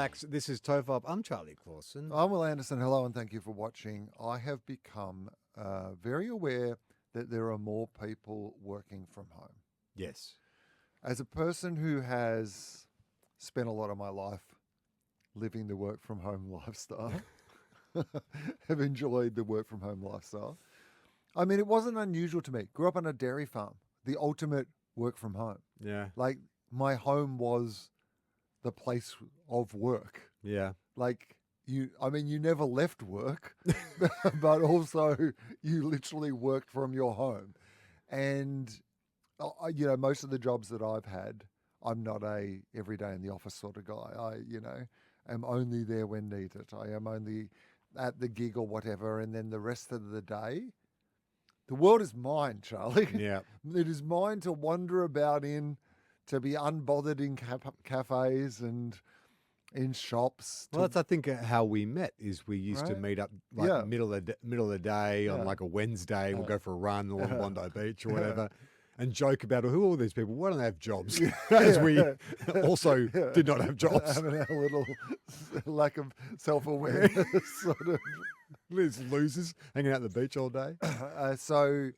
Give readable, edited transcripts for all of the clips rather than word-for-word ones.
Max. This is TOFOP. I'm Charlie Clausen. I'm Wil Anderson. Hello, and thank you for watching. I have become very aware that there are more people working from home. Yes. As a person who has spent a lot of my life living the work from home lifestyle, have enjoyed the work from home lifestyle. I mean, it wasn't unusual to me. Grew up on a dairy farm, the ultimate work from home. Yeah. Like, my home was the place of work. Yeah. Like, you never left work, but also you literally worked from your home. And, most of the jobs that I've had, I'm not a every day in the office sort of guy. I am only there when needed. I am only at the gig or whatever. And then the rest of the day, the world is mine, Charlie. Yeah. It is mine to wander about in, to be unbothered in cafes and in shops. Well, that's, I think, how we met is we used to Right. meet up Yeah. middle of the day on like a Wednesday. We'll go for a run along Bondi Beach or whatever and joke about who are all these people? Why don't they have jobs? As we also did not have jobs. Having a little lack of self-awareness, sort of. These losers hanging out at the beach all day. So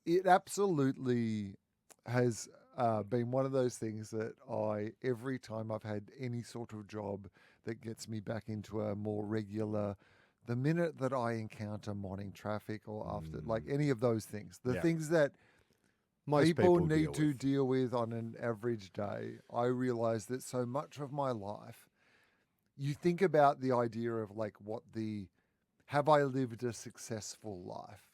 it absolutely has been one of those things that every time I've had any sort of job that gets me back into a more regular, the minute that I encounter morning traffic or after, like any of those things, the things that Most people need deal to with. deal with on an average day, I realize that so much of my life, you think about the idea of like have I lived a successful life,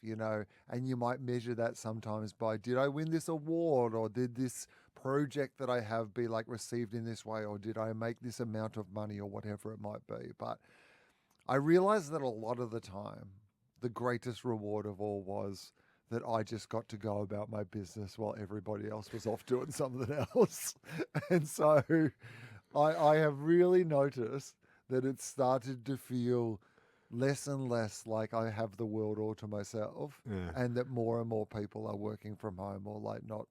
and you might measure that sometimes by, did I win this award, or did this project that I have be like received in this way, or did I make this amount of money, or whatever it might be. But I realized that a lot of the time, the greatest reward of all was that I just got to go about my business while everybody else was off doing something else. And so I have really noticed that it started to feel less and less like I have the world all to myself, and that more and more people are working from home or like not.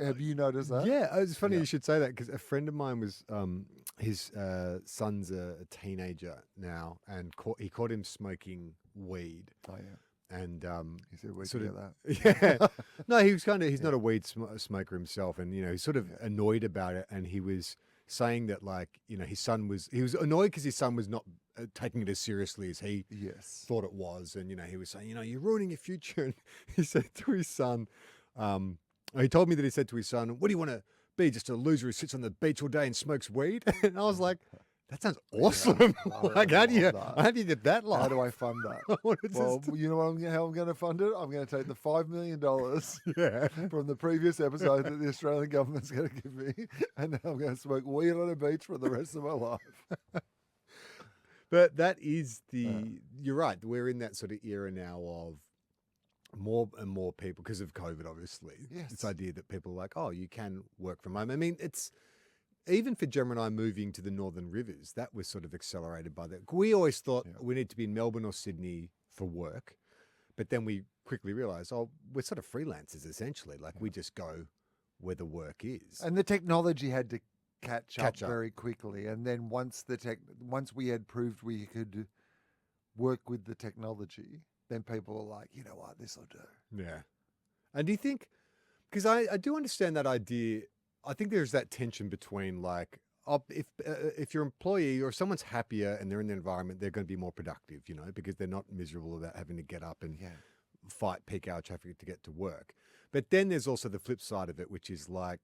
Have you noticed that? Yeah, it's funny you should say that because a friend of mine was, his son's a teenager now, and he caught him smoking weed. Oh, yeah. And He said we sort could of, get that. yeah, no, he's not a weed smoker himself, and he's sort of annoyed about it, and he was saying that his son was annoyed because his son was not taking it as seriously as he thought it was, and he was saying, you're ruining your future, and he said to his son, he told me that he said to his son, what do you want to be, just a loser who sits on the beach all day and smokes weed? And I was like, that sounds awesome. Like, how do you get that life? How do I fund that? Well, you know how I'm going to fund it? I'm going to take the $5 million from the previous episode that the Australian government's going to give me, and then I'm going to smoke weed on a beach for the rest of my life. But that is you're right. We're in that sort of era now of more and more people, because of COVID, obviously. Yes. This idea that people are like, oh, you can work from home. I mean, it's even for Gemma and I moving to the Northern Rivers, that was sort of accelerated by that. We always thought we need to be in Melbourne or Sydney for work, but then we quickly realized, we're sort of freelancers essentially. Like we just go where the work is. And the technology had to catch up very quickly. And then once we had proved we could work with the technology, then people were like, you know what, this will do. Yeah. And do you think, because I do understand that idea, I think there's that tension between like, if your employee or someone's happier and they're in the environment, they're going to be more productive, because they're not miserable about having to get up and fight peak hour traffic to get to work. But then there's also the flip side of it, which is like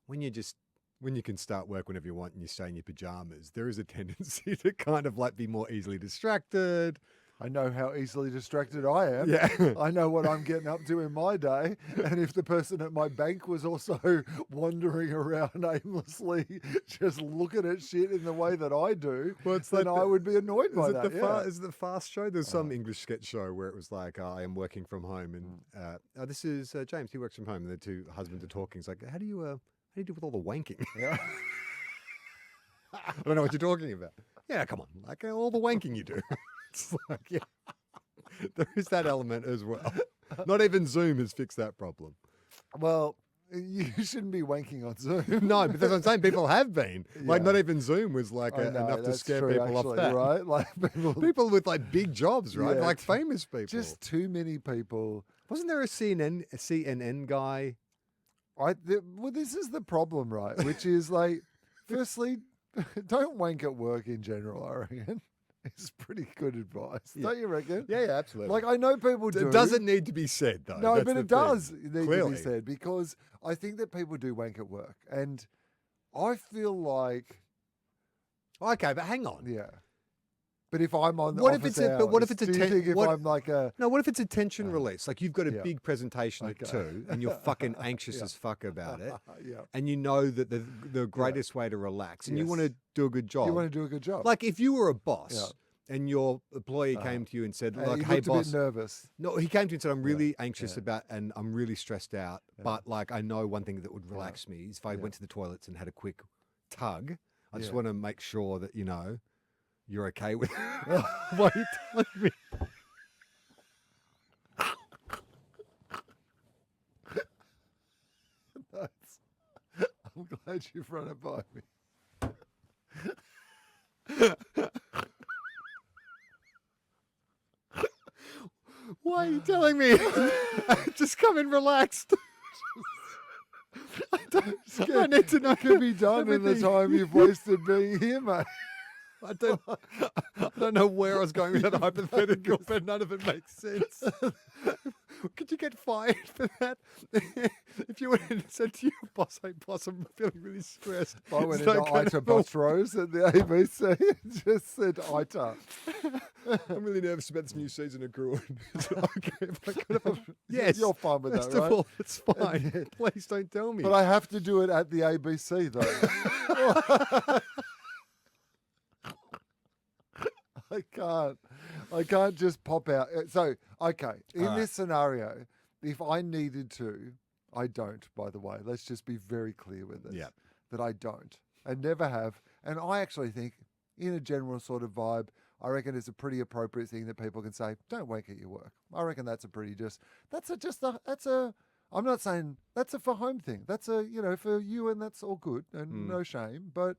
when you can start work whenever you want and you stay in your pajamas, there is a tendency to kind of like be more easily distracted. I know how easily distracted I am. Yeah. I know what I'm getting up to in my day. And if the person at my bank was also wandering around aimlessly, just looking at shit in the way that I do, then I would be annoyed by that. Is it the Fast show? There's some English sketch show where it was like, I am working from home. And this is James, he works from home. And the two husbands are talking. It's like, how do you deal with all the wanking? Yeah. I don't know what you're talking about. Yeah, come on. Like all the wanking you do. It's like, there is that element as well. Not even Zoom has fixed that problem. Well, You shouldn't be wanking on Zoom. No, but that's what I'm saying. People have been. Like, Yeah. not even Zoom was like I know, enough to that's scare true, people actually, off that. right? Like People with like big jobs, right? Yeah, Like famous people. just too many people. Wasn't there a CNN guy? Well, this is the problem, right? Which is like, firstly, don't wank at work in general, I reckon. It's pretty good advice. Yeah. Don't you reckon? Yeah, absolutely. Like, I know people do. It doesn't need to be said, though. No, That's but the it thing. does need to Clearly. be said, because I think that people do wank at work. And I feel like, Okay, but hang on. yeah. But if I'm on What if office it's a- but what if hours, it's a do you ten- think if what- I'm like a... No, what if it's a tension release? Like, you've got a Yeah. big presentation Okay. at 2 and you're fucking anxious Yeah. as fuck about it. Yeah. And you know that the greatest way to relax and you Yes. want to do a good job. You want to do a good job. Like, if you were a boss and your employee came to you and said, like, you hey, looked a boss. bit nervous. No, he came to you and said, I'm really anxious Yeah. about, and I'm really stressed out. But like, I know one thing that would relax me is if I Yeah. went to the toilets and had a quick tug. I just Yeah. want to make sure that, you know, you're okay with what you're telling me. I'm glad you've run it by me. Why are you telling me? Just come in relaxed. I need to know. It could be done in the everything. time you've wasted being here, mate. I don't know where I was going with that hypothetical, but none of it makes sense. Could you get fired for that? If you went and said to your boss, hey boss, I'm feeling really stressed. I went It's into okay ITA to- Boss Rose at the ABC and just said ITA. I'm really nervous about this new season of Groin. Is it okay if I could have yes. You're fine with First that, right? of all, it's fine. Please don't tell me. But I have to do it at the ABC, though. I can't just pop out. So, okay, in All this scenario, if I needed to, I don't, by the way. Let's just be very clear with this. Yeah. That I don't. I never have. And I actually think, in a general sort of vibe, I reckon it's a pretty appropriate thing that people can say, don't wank at your work. I reckon that's a pretty I'm not saying that's a for home thing. That's a, for you, and that's all good and no shame. But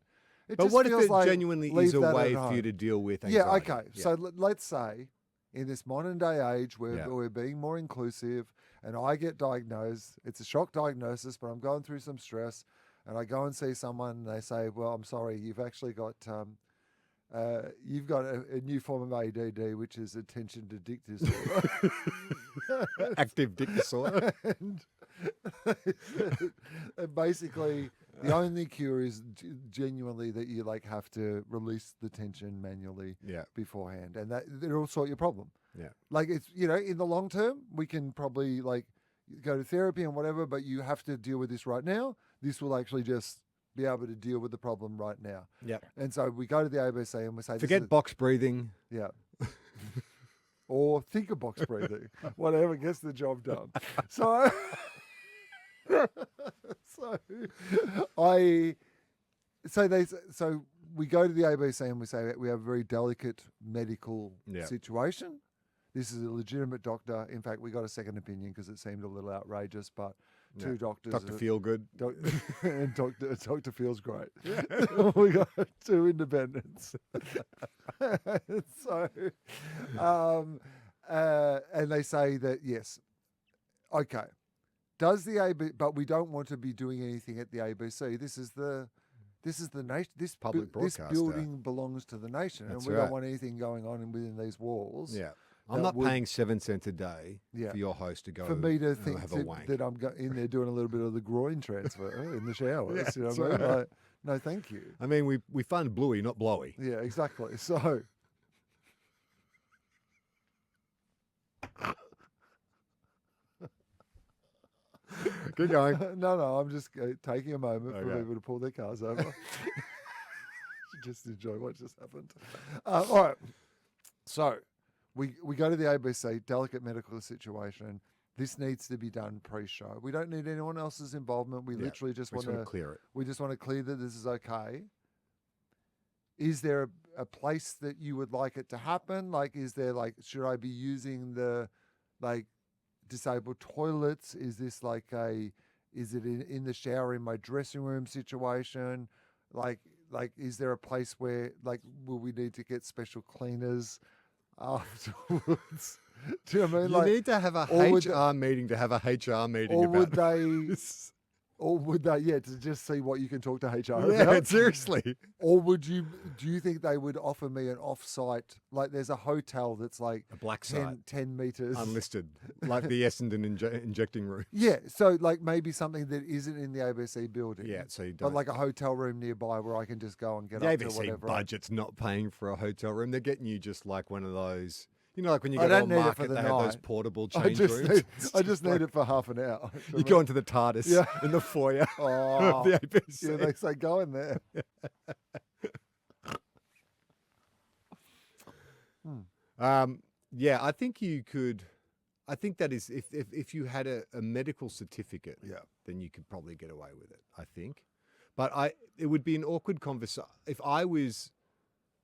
it But just what if feels it like genuinely leave is a that at way for home. you to deal with Yeah, anxiety? okay. So let's say in this modern day age where Yeah. we're being more inclusive and I get diagnosed, it's a shock diagnosis, but I'm going through some stress, and I go and see someone and they say, well, I'm sorry, you've actually got a new form of ADD, which is attention to dick disorder. Active dick disorder. And basically, the only cure is genuinely that you have to release the tension manually beforehand, and that it'll sort your problem. Yeah. Like it's in the long term, we can probably go to therapy and whatever, but you have to deal with this right now. This will actually just be able to deal with the problem right now. Yeah. And so we go to the ABC and we say, Forget box breathing. yeah. Or think of box breathing, whatever gets the job done. So, so we go to the ABC and we say we have a very delicate medical situation. This is a legitimate doctor. In fact, we got a second opinion because it seemed a little outrageous, but two doctors. Dr. Feelgood. And Doctor feels great. We got two independents. So, and they say that yes, okay. Does the ABC? But we don't want to be doing anything at the ABC. This is the nation. This Public this broadcaster. building belongs to the nation, That's and we right. don't want anything going on within these walls. Yeah. I'm that not would- paying 7 cents a day Yeah. for your host to go For me to think have a wank. that I'm in there doing a little bit of the groin transfer in the showers. Yeah, You know that's what I mean? right. Like, no, thank you. I mean, we fund Bluey, not Blowy. Yeah, exactly. So, Keep going. no, I'm just taking a moment for Okay. people to pull their cars over. Just enjoy what just happened. All right. So, we go to the ABC, delicate medical situation. This needs to be done pre-show. We don't need anyone else's involvement. We literally just We want want to to clear it. We just want to clear that this is okay. Is there a place that you would like it to happen? Is there should I be using the disabled toilets? Is this Is it in the shower in my dressing room situation? Like, is there a place where, like, will we need to get special cleaners afterwards? Do you know what I mean? You Like, need to have a or would HR meeting to have a HR meeting or about would they, this. or would they, yeah, to just see what you can talk to HR Yeah, about? seriously. Or do you think they would offer me an off-site, like there's a hotel that's like A black site, 10 meters. unlisted, like the Essendon injecting room. Yeah, so like maybe something that isn't in the ABC building. Yeah, so you don't. But like a hotel room nearby where I can just go and get the up to ABC whatever. budget's not paying for a hotel room. They're getting you just like one of those, like when you I go to a don't need it for market, the they have those night. portable I change just rooms. need, It's I just like- need it for half an hour. You go into the TARDIS Yeah. in the foyer Oh, of the ABC. yeah, they say go in there. Yeah, I think you could. I think that is if you had a medical certificate, Yeah. then you could probably get away with it. I think, but it would be an awkward conversation if I was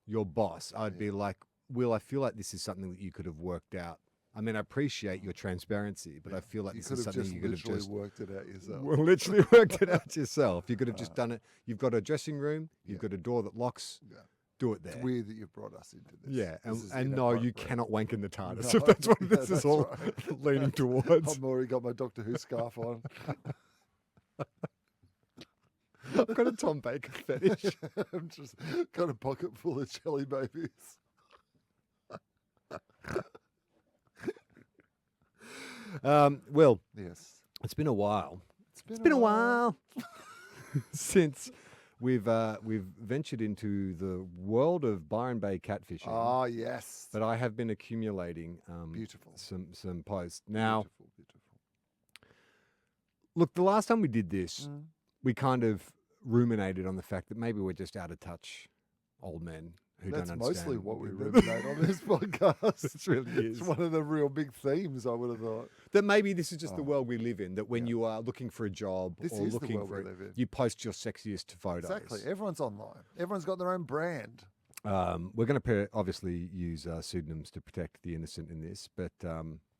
your boss. I'd be like, Will, I feel like this is something that you could have worked out. I mean, I appreciate your transparency, but I feel like You this could is have something just you could have literally just worked it out yourself. well, literally worked it out yourself. You could have just done it. You've got a dressing room. You've got a door that locks. Yeah. Do it there. It's weird that you've brought us into this. Yeah, This is and no, you inappropriate. cannot wank in the TARDIS No, if that's what yeah, this is that's all right. leaning towards. I've already got my Doctor Who scarf on. I've got a Tom Baker fetish. I'm just got a pocket full of jelly babies. Will, Yes. it's been a while. It's Been a while since we've ventured into the world of Byron Bay catfishing. Ah, yes. But I have been accumulating Beautiful. some posts. Now, Beautiful. look, the last time we did this, Mm. we kind of ruminated on the fact that maybe we're just out of touch old men who That's don't understand. mostly what we ruminate on this podcast. It really It's is. one of the real big themes, I would have thought. That maybe this is just the world we live in, that when Yeah. you are looking for a job This or is the looking world for we it, live in. you post your sexiest photos. Exactly. Everyone's online. Everyone's got their own brand. We're going to obviously use pseudonyms to protect the innocent in this, but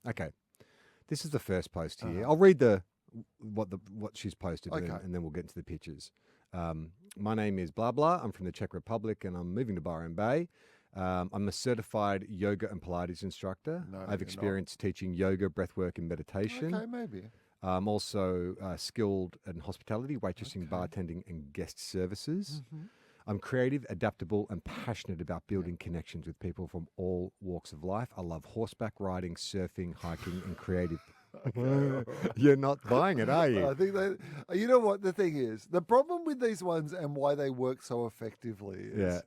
okay. This is the first post here. I'll read what she's posted, Okay. and then we'll get into the pictures. My name is blah blah. I'm from the Czech Republic, and I'm moving to Byron Bay. I'm a certified yoga and Pilates instructor. No, I have you're not. experience teaching yoga, breathwork, and meditation. Okay, maybe. I'm also skilled in hospitality, waitressing, bartending, and guest services. Mm-hmm. I'm creative, adaptable, and passionate about building connections with people from all walks of life. I love horseback riding, surfing, hiking, and creative. You're not buying it, are I you? think you know what the thing is? The problem with these ones and why they work so effectively is Yeah.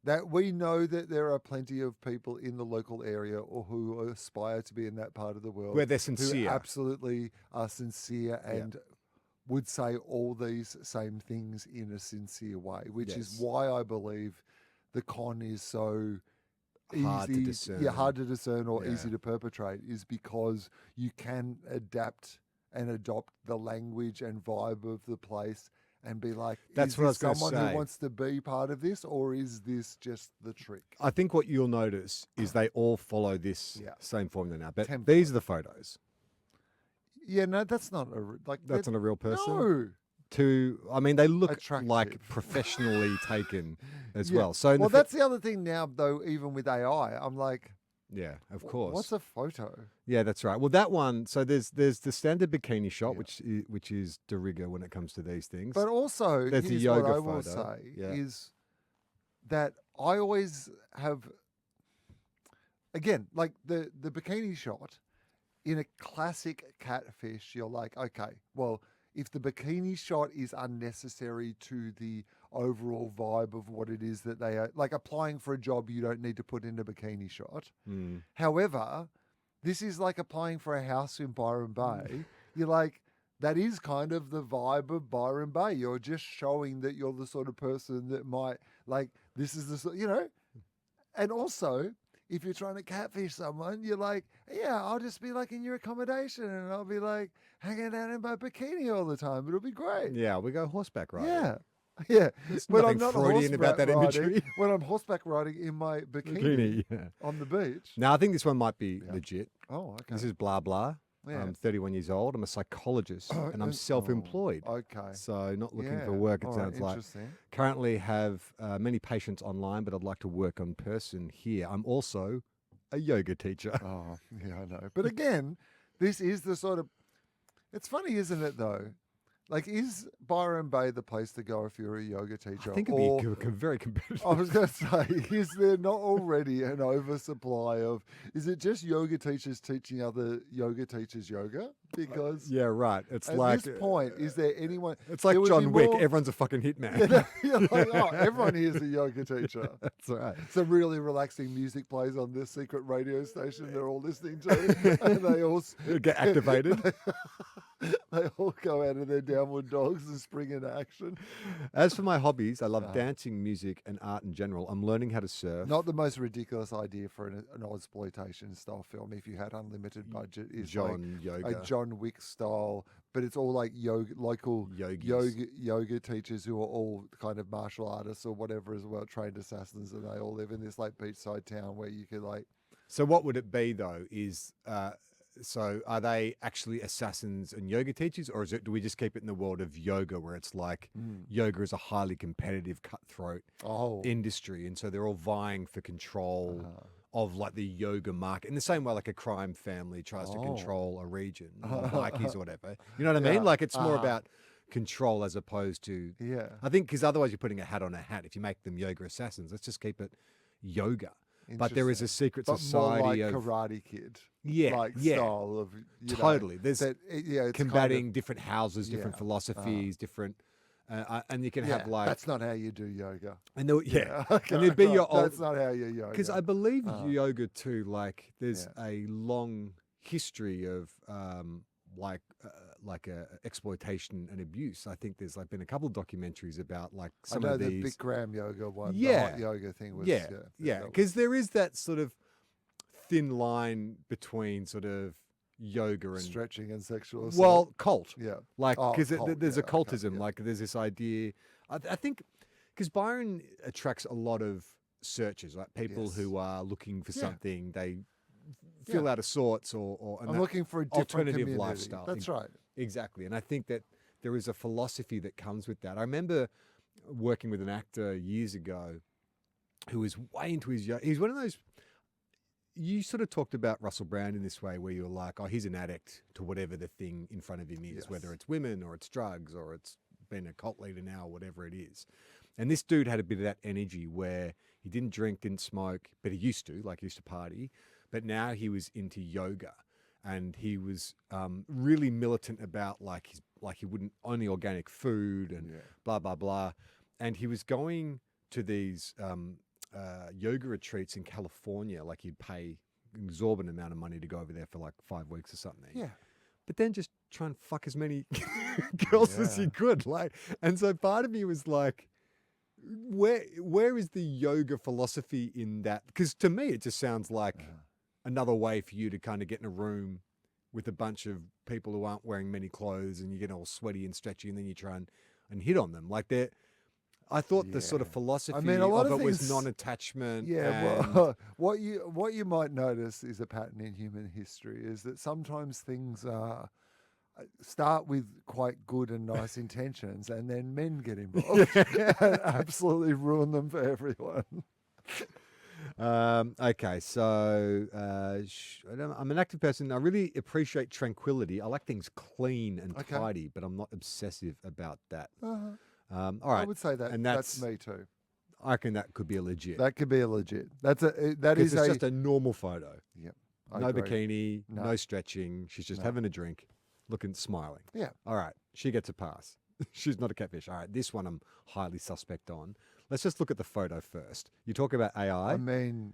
that we know that there are plenty of people in the local area or who aspire to be in that part of the world Where they're who sincere. absolutely are sincere and would say all these same things in a sincere way, which is Yes. why I believe the con is so Hard to easy, discern. yeah, hard to discern or Yeah. easy to perpetrate, is because you can adapt and adopt the language and vibe of the place and be like, That's is what I this was gonna someone say. who wants to be part of this, or is this just the trick? I think what you'll notice is they all follow this Yeah. same formula now. But Template. these are the photos. Yeah, no, that's not That's not a real person. No. They look like Attractive. professionally taken as Yeah. well. So in Well, the that's the other thing now, though. Even with AI, I'm like, yeah, of course. what's a photo? Yeah, that's right. Well, that one. So there's the standard bikini shot, Yeah. which is de rigueur when it comes to these things. But also, There's a here's yoga what I will photo. say Yeah. is that I always have, again, like the bikini shot in a classic catfish. You're like, okay, well, if the bikini shot is unnecessary to the overall vibe of what it is that they are, like applying for a job, you don't need to put in a bikini shot. Mm. However, this is like applying for a house in Byron Bay. You're like, that is kind of the vibe of Byron Bay. You're just showing that you're the sort of person that might, like, this is the sort, and also, if you're trying to catfish someone, you're like, yeah, I'll just be like in your accommodation and I'll be like hanging out in my bikini all the time. It'll be great. Yeah, we go horseback riding. Yeah. Yeah. There's When nothing I'm not Freudian about that horseback riding, imagery. when I'm horseback riding in my bikini, Bikini. Yeah. on the beach. Now I think this one might be Yeah. legit. Oh, okay. This is blah blah. Yeah. I'm 31 years old. I'm a psychologist and I'm self-employed. Okay. So not looking for Yeah. work, it All right, sounds like. interesting. Currently have many patients online, but I'd like to work on person here. I'm also a yoga teacher. Oh, yeah, I know. But again, this is the sort of. It's funny, isn't it, though? Like, is Byron Bay the place to go if you're a yoga teacher? I think it'd be very competitive. I was going to say, is there not already an oversupply of? Is it just yoga teachers teaching other yoga teachers yoga? Because yeah, right. It's at like this point, is there anyone? it's like there would John be Wick. more- Everyone's a fucking hitman. You're like, oh, everyone here is a yoga teacher. That's right. Some really relaxing music plays on this secret radio station they're all listening to, and they all Get activated. they all go out of their downward dogs and spring into action. As for my hobbies, I love dancing, music, and art in general. I'm learning how to surf. Not the most ridiculous idea for an exploitation style film. If you had unlimited budget, is John like yoga. a John Wick style, but it's all like yoga, local yoga teachers who are all kind of martial artists or whatever as well, trained assassins, and they all live in this like beachside town where you could like. So what would it be though? So are they actually assassins and yoga teachers, or do we just keep it in the world of yoga where it's like yoga is a highly competitive, cutthroat industry, and so they're all vying for control of like the yoga market in the same way like a crime family tries to control a region, or Vikings or whatever. You know what I mean? Like it's more about control as opposed to I think because otherwise you're putting a hat on a hat. If you make them yoga assassins, let's just keep it yoga. But there is a secret society more like of Karate Kid, style of totally. There's it's combating kind of, different houses, different philosophies, different, and you can have like that's not how you do yoga. And there, and there'd be your old. That's not how you yoga. Because I believe yoga too. Like there's a long history of like exploitation and abuse. I think there's like been a couple of documentaries about like some of these. The Bikram yoga one, Yeah. the hot yoga thing was. Because there is that sort of thin line between sort of yoga and stretching and sexual assault. Well, cult. Yeah. Like because cult, there's a okay, cultism. Like there's this idea. I think because Byron attracts a lot of searchers, like people who are looking for something. They feel out of sorts or I'm looking for a different alternative community. lifestyle. That's right. Exactly. And I think that there is a philosophy that comes with that. I remember working with an actor years ago who was way into his yoga. He's one of those, you sort of talked about Russell Brand in this way where you're like, oh, he's an addict to whatever the thing in front of him is, whether it's women or it's drugs or it's been a cult leader now or whatever it is. And this dude had a bit of that energy where he didn't drink, didn't smoke, but he used to, like he used to party. But now he was into yoga, and he was really militant about like he wouldn't only organic food and blah blah blah, and he was going to these yoga retreats in California. Like he'd pay an exorbitant amount of money to go over there for like 5 weeks or something. Yeah. But then just try and fuck as many girls as you could, like. And so part of me was like, where is the yoga philosophy in that? Because to me, it just sounds like another way for you to kind of get in a room with a bunch of people who aren't wearing many clothes and you get all sweaty and stretchy and then you try and hit on them. Like I thought the sort of philosophy a lot of of it was things- non-attachment. Yeah, and- well, what you might notice is a pattern in human history is that sometimes things start with quite good and nice intentions, and then men get involved and absolutely ruin them for everyone. Okay, so I'm an active person. I really appreciate tranquility. I like things clean and tidy, but I'm not obsessive about that. All right, I would say that, and that's me too. I reckon that could be a legit. That could be a legit. That It's is just a normal photo. Yep. No agree. bikini, no stretching. She's just having a drink, looking, smiling. Yeah. All right, she gets a pass. She's not a catfish. All right, this one I'm highly suspect on. Let's just look at the photo first. You talk about AI. I mean,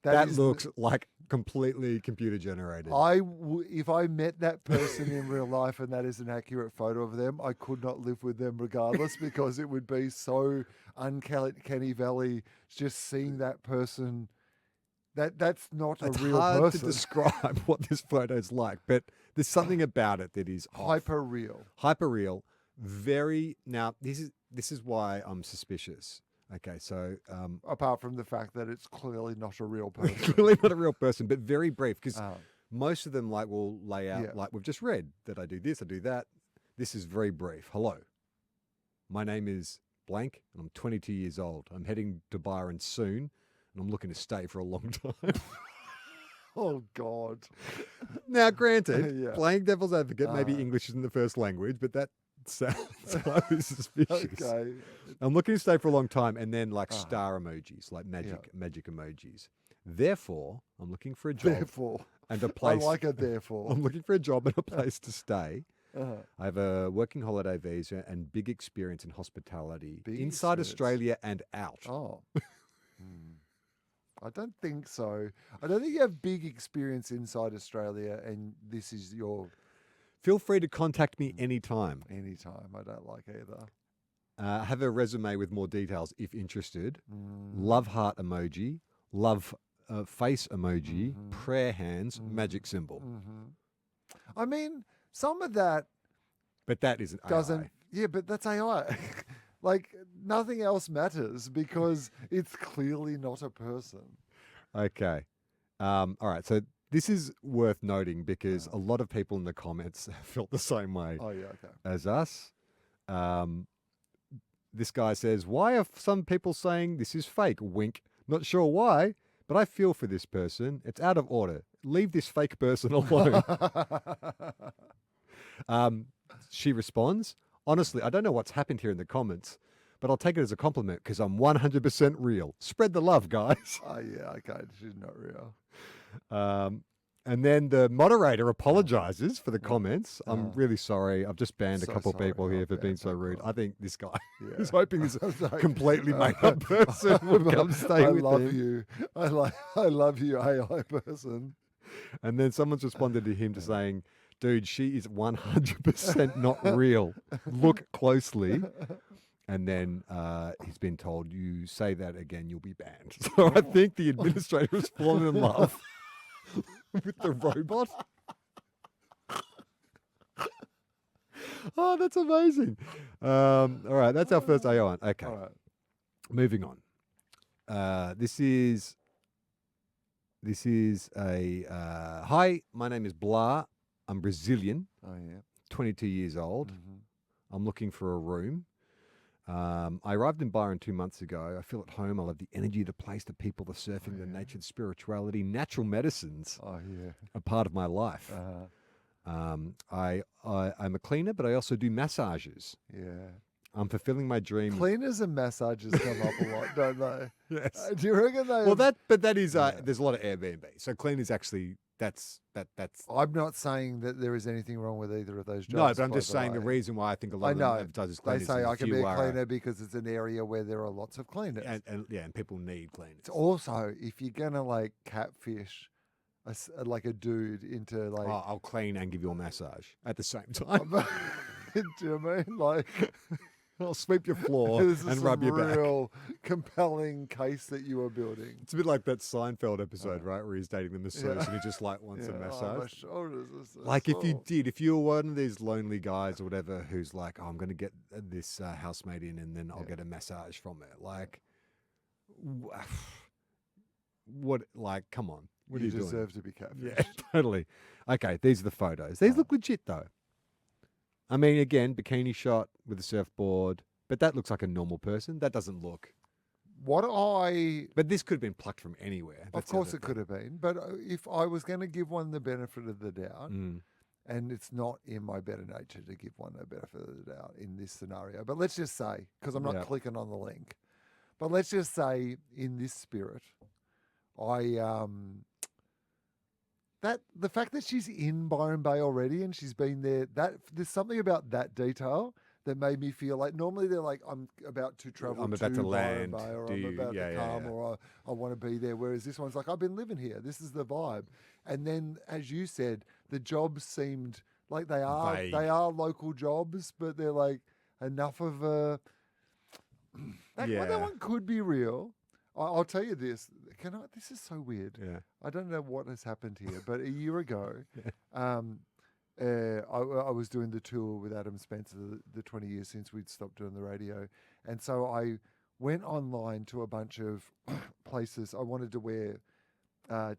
that looks like completely computer generated. If I met that person in real life and that is an accurate photo of them, I could not live with them regardless because it would be so uncanny valley just seeing that person. That's not it's a real hard person. to describe what this photo's like, but there's something about it that is hyper real. Hyper real. Very. Now, this is why I'm suspicious. Okay, so apart from the fact that it's clearly not a real person. clearly not a real person, but very brief because most of them like will lay out Yeah. like we've just read that I do this, I do that. This is very brief. Hello, my name is blank, and I'm 22 years old. I'm heading to Byron soon, and I'm looking to stay for a long time. Oh God. Now, granted, Yeah. playing devil's advocate, maybe Uh-huh. English isn't the first language, but that sounds highly suspicious. Okay. I'm looking to stay for a long time, and then like Uh-huh. star emojis, like magic emojis. Therefore, I'm looking for a job Therefore, and a I place. like a therefore. I'm looking for a job and a place to stay. Uh-huh. I have a working holiday visa and big experience in hospitality Big inside experience. Australia and out. Oh. I don't think so. I don't think you have big experience inside Australia, and this is your Feel free to contact me anytime. anytime. I don't like either. Have a resume with more details if interested. Mm. Love heart emoji, love face emoji, Mhm. prayer hands, magic symbol. I mean, some of that But that isn't doesn't. AI. Yeah, but that's AI. Like nothing else matters because it's clearly not a person. Okay. All right. So this is worth noting because a lot of people in the comments felt the same way Oh yeah, okay. as us. This guy says, why are some people saying this is fake? Wink. Not sure why, but I feel for this person. It's out of order. Leave this fake person alone. She responds, honestly, I don't know what's happened here in the comments, but I'll take it as a compliment because I'm 100% real. Spread the love, guys. Oh yeah, okay. She's not real. And then the moderator apologizes for the comments. I'm really sorry. I've just banned a So couple of sorry. people Oh, here for yeah, being so no rude. I problem. think this guy Yeah. is hoping this I'm sorry. completely made up person would come stay I with love him. you. I love you, AI person. And then someone's responded to him to saying, dude, she is 100% not real. Look closely. And then he's been told, you say that again, you'll be banned. So I think the administrator has fallen in love with the robot. Oh, that's amazing. All right, that's our first AI one. Okay, All right. moving on. This is a hi. My name is Blah. I'm Brazilian, Oh yeah. 22 years old. Mhm. I'm looking for a room. I arrived in Byron 2 months ago. I feel at home. I love the energy of the place, the people, the surfing, the nature, the spirituality, natural medicines Oh yeah. are part of my life. I'm a cleaner, but I also do massages. Yeah. I'm fulfilling my dream. Cleaners and massages come up a lot, don't they? Yes. Do you reckon they? Well, that is. There's a lot of Airbnb. So cleaners actually. That's. I'm not saying that there is anything wrong with either of those jobs. No, but I'm by just saying the way. reason why I think a lot I of them know. advertise as They cleaners. say is I if can you be a are cleaner because it's an area where there are lots of cleaners. and people need cleaners. It's also, if you're gonna like catfish, like a dude into like, Oh, I'll clean and give you a massage at the same time. do you know what I mean? Like, I'll sweep your floor this is and some rub your back. real compelling case that you are building. It's a bit like that Seinfeld episode, right, where he's dating the masseuse Yeah. and he just like wants a Oh, massage. my shoulders are so Like if sore. if you were one of these lonely guys or whatever who's like, oh, I'm going to get this housemate in and then I'll get a massage from it. Like, what? Like, come on, what you are you doing? deserve to be catfished. Yeah, totally. Okay, these are the photos. These look legit though. I mean, again, bikini shot with a surfboard, but that looks like a normal person. That doesn't look. What I But this could have been plucked from anywhere. Of That's the course other it could have been, but if I was going to give one the benefit of the doubt, thing. and it's not in my better nature to give one the benefit of the doubt in this scenario, but let's just say, because I'm not Yeah. clicking on the link, but let's just say in this spirit, that the fact that she's in Byron Bay already and she's been there, that there's something about that detail that made me feel like normally they're like, I'm about to travel I'm about to Byron land. Bay, or Do I'm you- about yeah, to yeah, come, yeah. or I want to be there. Whereas this one's like, I've been living here. This is the vibe. And then, as you said, the jobs seemed like they Vague. are local jobs, but they're like enough of a. That Yeah. one could be real. I'll tell you this. This is so weird. Yeah. I don't know what has happened here, but a year ago, I was doing the tour with Adam Spencer, the 20 years since we'd stopped doing the radio. And so I went online to a bunch of places. I wanted to wear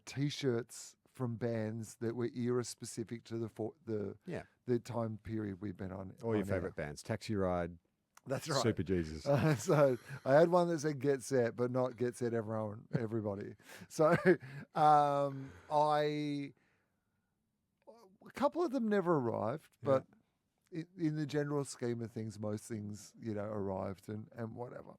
T-shirts from bands that were era specific to the time period we've been on. All your on air. favorite bands. Taxi Ride. That's right. Super Jesus. So I had one that said Get Set, but not Get Set everybody. So a couple of them never arrived, but in the general scheme of things, most things, arrived and whatever.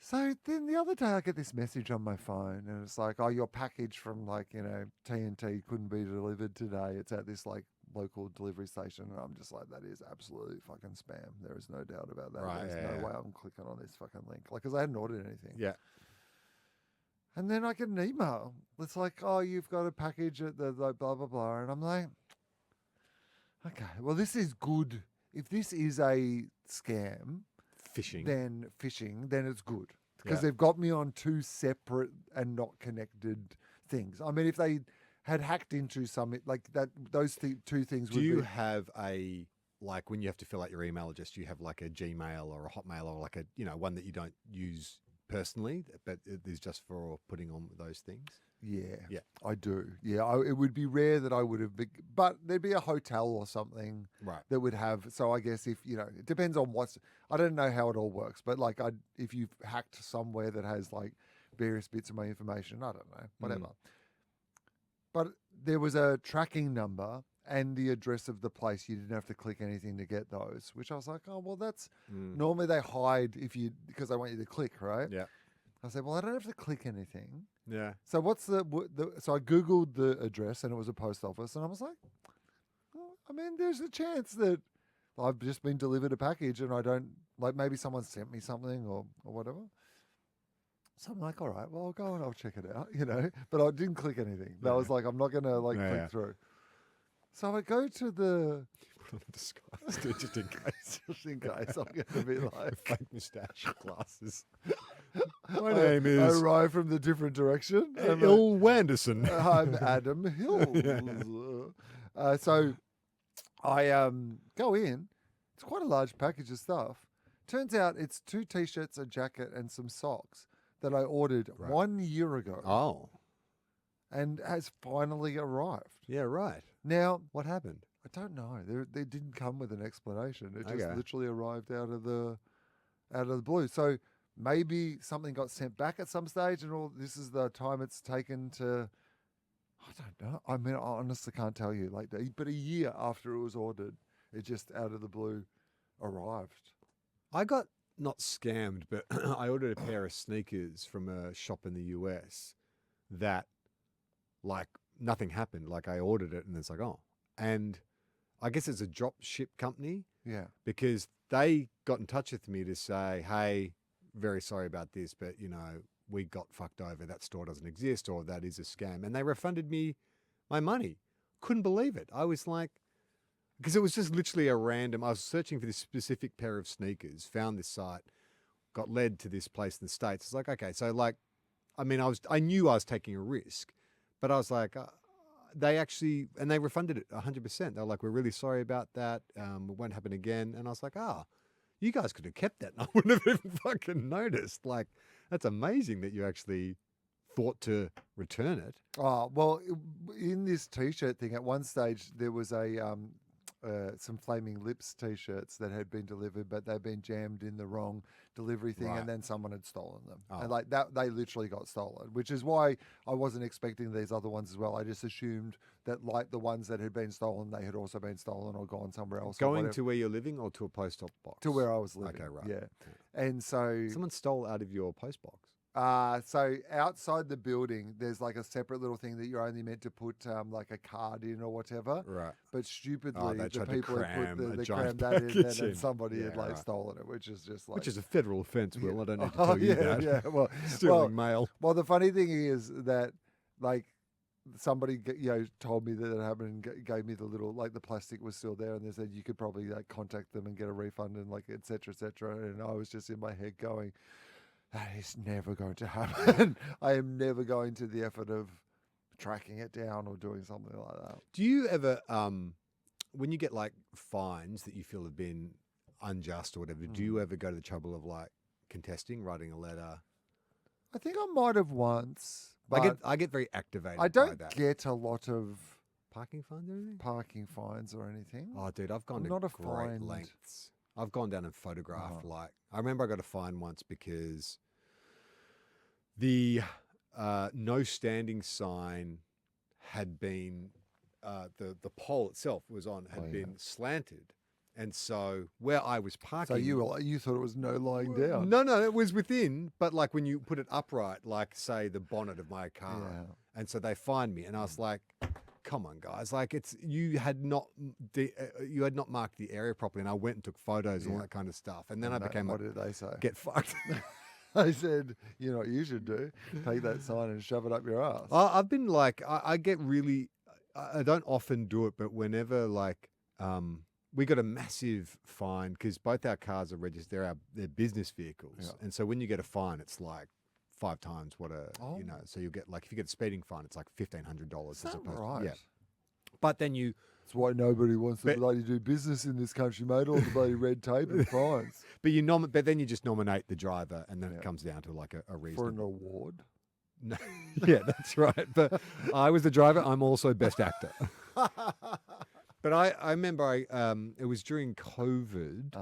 So then the other day I get this message on my phone and it's like, oh, your package from TNT couldn't be delivered today. It's at this local delivery station. And I'm just like, that is absolutely fucking spam. There is no doubt about that. Right, There's no way I'm clicking on this fucking link. Because I hadn't ordered anything. Yeah. And then I get an email. It's like, oh, you've got a package at the blah, blah, blah. And I'm like, okay, well, this is good. If this is a scam, Phishing. then it's good. Because they've got me on two separate and not connected things. I mean, if they had hacked into something like that, those two things would be... Do you have when you have to fill out your email address, do you have like a Gmail or a Hotmail or like a, one that you don't use personally, but it is just for putting on those things? Yeah, I do. Yeah, it would be rare that I would have, but there'd be a hotel or something that would have. So I guess if it depends on I don't know how it all works, but if you've hacked somewhere that has various bits of my information, I don't know, whatever. But there was a tracking number and the address of the place. You didn't have to click anything to get those, which I was like, oh well, that's normally they hide because they want you to click, right? Yeah. I said, well, I don't have to click anything. Yeah. So what's so I Googled the address and it was a post office and I was like, well, I mean, there's a chance that I've just been delivered a package and I don't, maybe someone sent me something or whatever. So I'm like, all right, well, I'll go and I'll check it out, but I didn't click anything. I was like, I'm not going to click through. So I go to the... disguise, just in case. Just in case I'm going to be like... Fake moustache glasses. My name is... I arrive from the different direction. Il Wanderson. I'm Adam Hill. So I go in. It's quite a large package of stuff. Turns out it's 2 T-shirts, a jacket, and some socks that I ordered 1 year ago. Oh. And has finally arrived. Yeah, right. Now... What happened? I don't know. They didn't come with an explanation. It just Okay. literally arrived out of the blue. So maybe something got sent back at some stage, and this is the time it's taken to. I don't know. I mean, I honestly can't tell you. But a year after it was ordered, it just out of the blue arrived. I got not scammed, but I ordered a pair of sneakers from a shop in the US that, nothing happened. I ordered it, and it's like, oh, and I guess it's a drop ship company. Yeah. Because they got in touch with me to say, hey, very sorry about this, but, we got fucked over. That store doesn't exist or that is a scam. And they refunded me my money. Couldn't believe it. I was like, because it was just literally a random, I was searching for this specific pair of sneakers, found this site, got led to this place in the States. It's like, okay, so I knew I was taking a risk, but I was like, they refunded it 100%. They're like, we're really sorry about that. It won't happen again. And I was like, you guys could have kept that and I wouldn't have even fucking noticed. That's amazing that you actually thought to return it. Oh, well, in this T-shirt thing, at one stage, there was some Flaming Lips T-shirts that had been delivered, but they'd been jammed in the wrong delivery thing, and then someone had stolen them. Oh. And that, they literally got stolen, which is why I wasn't expecting these other ones as well. I just assumed that the ones that had been stolen, they had also been stolen or gone somewhere else. Going to where you're living or to a post op box? To where I was living. Okay, right. Yeah. And so... Someone stole out of your post box? So outside the building, there's a separate little thing that you're only meant to put a card in or whatever. Right. But stupidly, they the tried to people had cram put a they giant crammed that in, package and in. somebody Yeah, had right. stolen it, which is just Which is a federal offence, Will. I don't need to Oh, tell you yeah, that. yeah. Well, Stealing mail. Well, the funny thing is that somebody told me that it happened and gave me the little the plastic was still there, and they said you could probably contact them and get a refund and et cetera, et cetera. And I was just in my head going, that is never going to happen. I am never going to the effort of tracking it down or doing something like that. Do you ever, when you get fines that you feel have been unjust or whatever, do you ever go to the trouble of contesting, writing a letter? I think I might have once, But I get very activated I by don't that. get a lot of Parking fines or anything? parking fines or anything. Oh, dude, I've gone I'm to not a great fined- lengths. I've gone down and photographed. Uh-huh. I remember I got a fine once because the no standing sign had been the pole itself had been slanted, and so where I was parking. So you thought it was no lying down. No, it was within, but like when you put it upright, like say the bonnet of my car, Yeah. and so they fined me, and I was like, "Come on, guys! Like you had not marked the area properly," and I went and took photos and all that kind of stuff, and then I became What like, did they say? "Get fucked." They said, you know what you should do? Take that sign and shove it up your ass. I've been like, I get really, I don't often do it, but whenever like, we got a massive fine because both our cars are registered. They're business vehicles, and so when you get a fine, it's like 5 times what so you'll get like if you get a speeding fine, it's like $1,500. Is that right? Yeah, but then you. That's why nobody wants to bloody do business in this country, mate. All the bloody red tape and fines. But then you just nominate the driver, and then it comes down to like a reason For an award. No, yeah, that's right. But I was the driver. I'm also best actor. But I remember it was during COVID,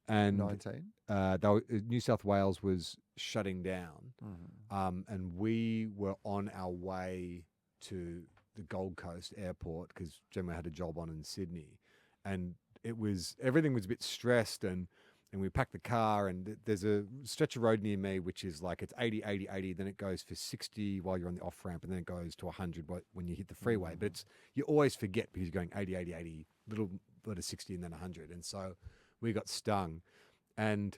and 19. New South Wales was shutting down, Mm-hmm. and we were on our way to the Gold Coast airport because Gemma had a job on in Sydney, and everything was a bit stressed, and we packed the car, and there's a stretch of road near me which is like it's 80, 80, 80, then it goes for 60 while you're on the off ramp, and then it goes to 100 when you hit the freeway. But you always forget because you're going 80, 80, 80, little bit of 60, and then 100, and so we got stung, and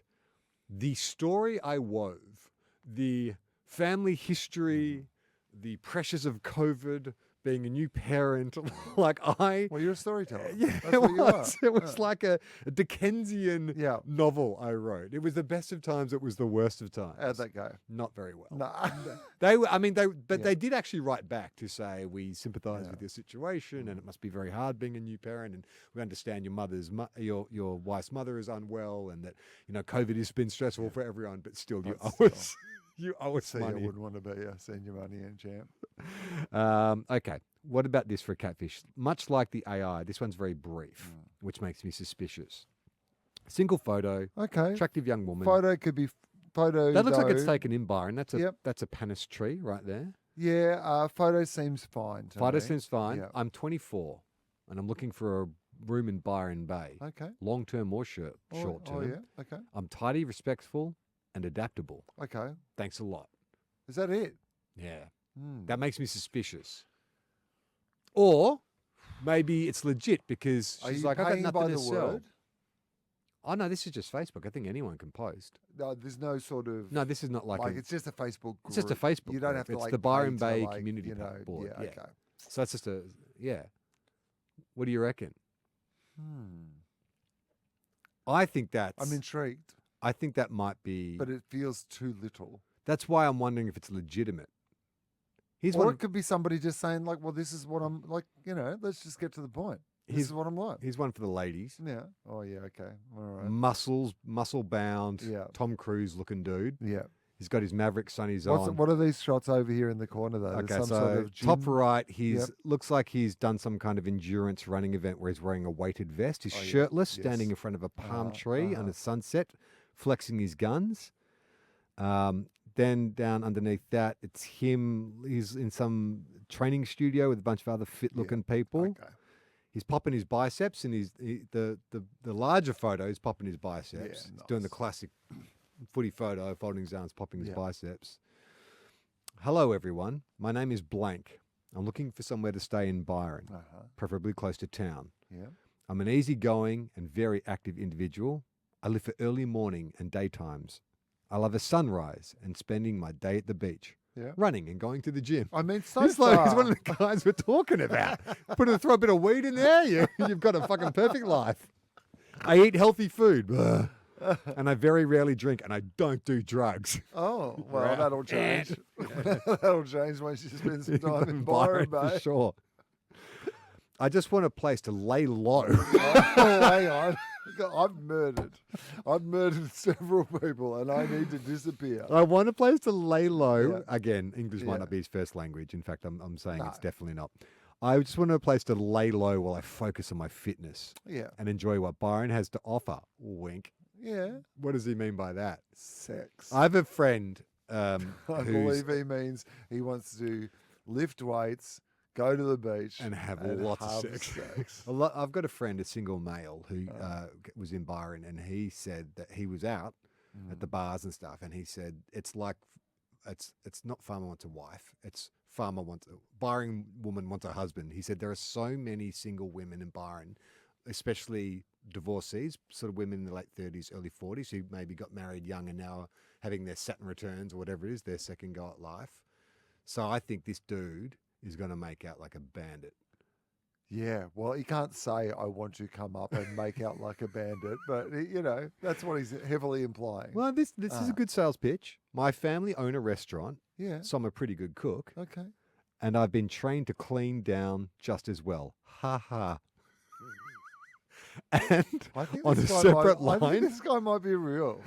the story I wove, the family history, the pressures of COVID, being a new parent, like Well, you're a storyteller. yeah, That's what you are. it was like a Dickensian Yeah. novel I wrote. It was the best of times. It was the worst of times. How'd that go? Not very well. No. They did actually write back to say we sympathise with your situation, and it must be very hard being a new parent, and we understand your wife's mother is unwell, and that COVID has been stressful for everyone, but still you owe us. You owe us See, I money. wouldn't want to be a senior money in champ. Okay. What about this for a catfish? Much like the AI, this one's very brief, which makes me suspicious. Single photo, Okay. attractive young woman. Photo could be photo. That looks like it's though. taken in Byron. That's a panis tree right there. Yeah, photo seems fine to Photo me. seems fine. Yeah. I'm 24, and I'm looking for a room in Byron Bay. Okay. Long term or short term. Oh, yeah. Okay. I'm tidy, respectful, and adaptable. Okay. Thanks a lot. Is that it? Yeah. Hmm. That makes me suspicious. Or maybe it's legit because Are she's you like, I got paying nothing by to the sell. word? Oh, no, this is just Facebook. I think anyone can post. No, there's no sort of. No, this is not like it's just a Facebook group. it's just a Facebook You don't group. have to It's like. the Byron pay to, Bay like, Community Board. Yeah. Yeah. Okay. So that's just What do you reckon? I think I'm intrigued, I think that might be. but it feels too little. That's why I'm wondering if it's legitimate. Here's Or one. it could be somebody just saying like, "Well, this is what I'm like." Let's just get to the point. This is what I'm like. Here's one for the ladies. Yeah. Oh yeah. Okay. All right. Muscle bound. Yeah. Tom Cruise looking dude. Yeah. He's got his Maverick sunnies on. What are these shots over here in the corner though? Okay, There's so some sort of top gym- right, looks like he's done some kind of endurance running event where he's wearing a weighted vest. He's shirtless, standing in front of a palm tree on a sunset, flexing his guns. Then down underneath that, it's him. He's in some training studio with a bunch of other fit-looking people. Okay. He's popping his biceps, and the larger photo is popping his biceps. Yeah, He's doing the nice. classic footy photo, folding his arms, popping his biceps. Hello, everyone. My name is Blank. I'm looking for somewhere to stay in Byron, preferably close to town. Yeah. I'm an easygoing and very active individual. I live for early morning and daytimes. I love a sunrise and spending my day at the beach, running and going to the gym. I mean, so This far. bloke is one of the guys we're talking about. Throw a bit of weed in there, you've got a fucking perfect life. I eat healthy food. And I very rarely drink, and I don't do drugs. Oh, well, that'll change. That'll change once you spend some time in Byron Bay. For sure. I just want a place to lay low. Oh, hang on. I've murdered several people, and I need to disappear. I want a place to lay low. Yeah. Again, English might Yeah. not be his first language. In fact, I'm saying it's No. definitely not. I just want a place to lay low while I focus on my fitness Yeah, and enjoy what Byron has to offer. Wink. yeah. What does he mean by that? Sex. I have a friend I who's believe he means he wants to lift weights, go to the beach, and have lots of have sex. I've got a friend, a single male, who was in Byron, and he said that he was out at the bars and stuff, and he said it's like it's not farmer wants a wife, it's farmer wants a Byron woman wants a husband. He said there are so many single women in Byron, especially divorcees, sort of women in the late 30s, early 40s, who maybe got married young and now are having their Saturn returns or whatever it is, their second go at life. So I think this dude is going to make out like a bandit. Yeah, well, he can't say, I want to come up and make out like a bandit, but, that's what he's heavily implying. Well, this is a good sales pitch. My family own a restaurant, Yeah, so I'm a pretty good cook, okay. and I've been trained to clean down just as well. Ha ha. And I think on a this guy separate I line, think this guy might be real.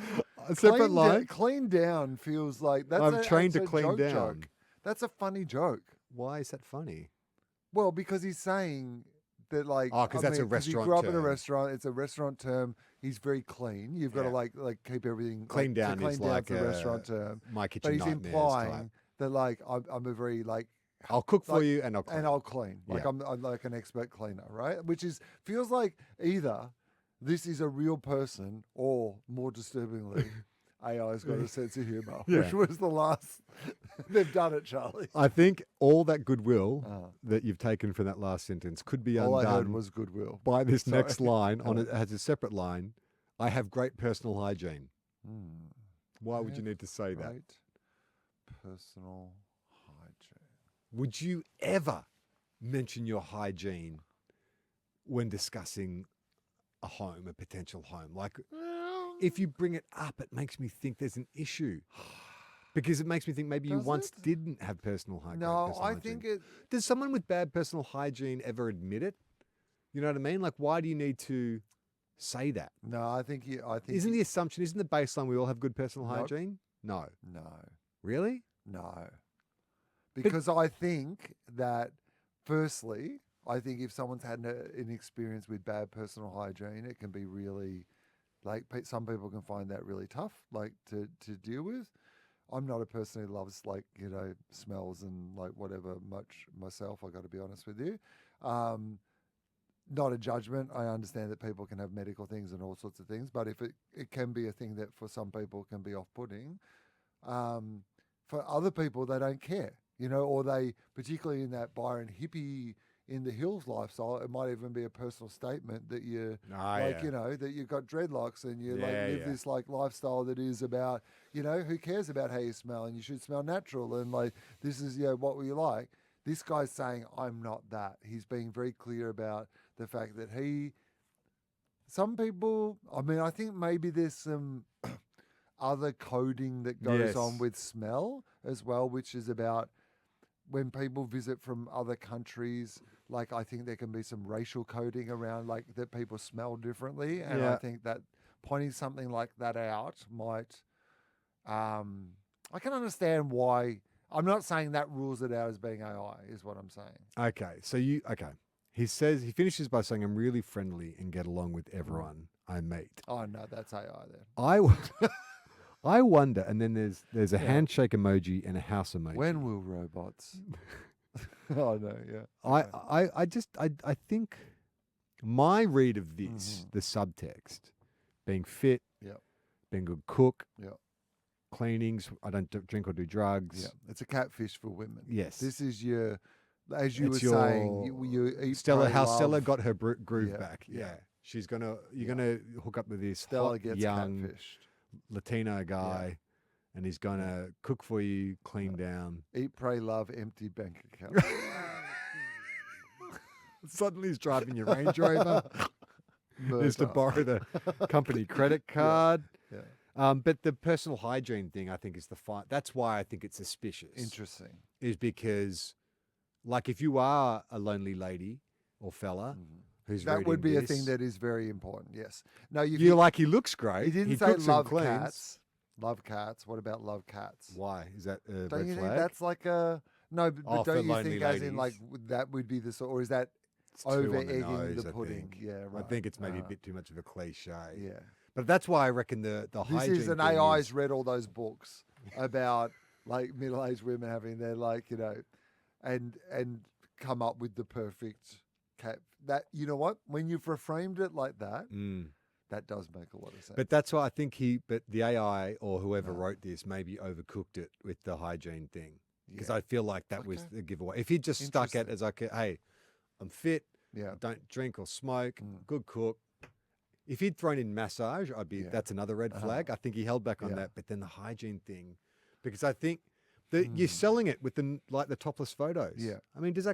a separate line, Clean down feels like that's I'm trained to that's a clean joke. down. That's a funny joke. Why is that funny? Well, because he's saying that, like, Oh, 'cause that's a 'cause restaurant He grew up in a term. restaurant. It's a restaurant term. He's very clean. You've got to Yeah. like keep everything Clean like, down to clean is down like the restaurant term. My But kitchen he's nightmares implying type. that, like, I'm a very like I'll cook for like- you and I'll clean. and I'll clean. Like Yeah. I'm like an expert cleaner, right? Which feels like either this is a real person or, more disturbingly, AI's got a sense of humor, Yeah. which was the last. They've done it, Charlie. I think all that goodwill Uh, that you've taken from that last sentence could be all I heard undone was goodwill. by this Sorry. next line. It has a separate line. I have great personal hygiene. Hmm. Why would you Yeah, need to say that? Great personal hygiene. Would you ever mention your hygiene when discussing a home, a potential home? Like, if you bring it up, it makes me think there's an issue. Because it makes me think maybe you Does once it? didn't have personal hygiene. No, I think it. Does someone with bad personal hygiene ever admit it? You know what I mean? Like, why do you need to say that? No, I think you. I think Isn't you- the assumption, isn't the baseline we all have good personal Nope. hygiene? No. No, Really? no. Because I think that, firstly, I think if someone's had an experience with bad personal hygiene, it can be really, like, some people can find that really tough, like, to deal with. I'm not a person who loves, like, smells and, like, whatever much myself, I got to be honest with you. Not a judgment. I understand that people can have medical things and all sorts of things, but if it can be a thing that for some people can be off-putting, for other people, they don't care, or they, particularly in that Byron hippie in the hills lifestyle, it might even be a personal statement that you that you've got dreadlocks and you live this like lifestyle that is about, who cares about how you smell and you should smell natural and like this is what we like. This guy's saying I'm not that. He's being very clear about the fact that some people, I think maybe there's some other coding that goes on Yes. with smell as well, which is about when people visit from other countries, like I think there can be some racial coding around like that people smell differently. And I Yeah. think that pointing something like that out might, I can understand why. I'm not saying that rules it out as being AI is what I'm saying. Okay. He finishes by saying, I'm really friendly and get along with everyone I meet. Oh no, that's AI then. I wonder, and then there's a Yeah. handshake emoji and a house emoji. When will robots? Oh no, yeah. I think my read of this, the subtext, being fit, Yep. being a good cook, Yep. cleanings, I don't drink or do drugs. Yeah, it's a catfish for women. Yes. This is your, as you It's were saying, your you eat, Stella, pray, how love. Stella got her groove Yeah, back. yeah. Yeah. You're gonna hook up with this Stella hot, gets young catfished. Latino guy, and he's gonna cook for you, clean down. Eat, pray, love, empty bank account. Suddenly he's driving your Range Rover. Is to Murder. borrow the company credit card. Yeah. But the personal hygiene thing, I think, is that's why I think it's suspicious. Interesting. Is because, like, if you are a lonely lady or fella, who's That would reading be a this. thing that is very important. Yes. No, you. You're like, he looks great. He didn't say cooks and love cleans. cats. Love cats. What about love cats? Why is that a Don't red you flag? think that's like a no? But For don't you lonely think as in like ladies. that would be the sort, or is that It's too on over the egging nose, the I pudding? think. Yeah, right. I think it's maybe a bit too much of a cliche. Yeah. But that's why I reckon the This hygiene is an thing AI's is, read all those books about like middle-aged women having their like and come up with the perfect cat. That you know what? When you've reframed it like that, that does make a lot of sense. But that's why I think but the AI or whoever wrote this maybe overcooked it with the hygiene thing. Because I feel like that was the giveaway. If he just stuck it as like, hey, I'm fit, don't drink or smoke, good cook. If he'd thrown in massage, I'd be, that's another red flag. I think he held back on that. But then the hygiene thing, because I think that you're selling it with the topless photos. Yeah. I mean, does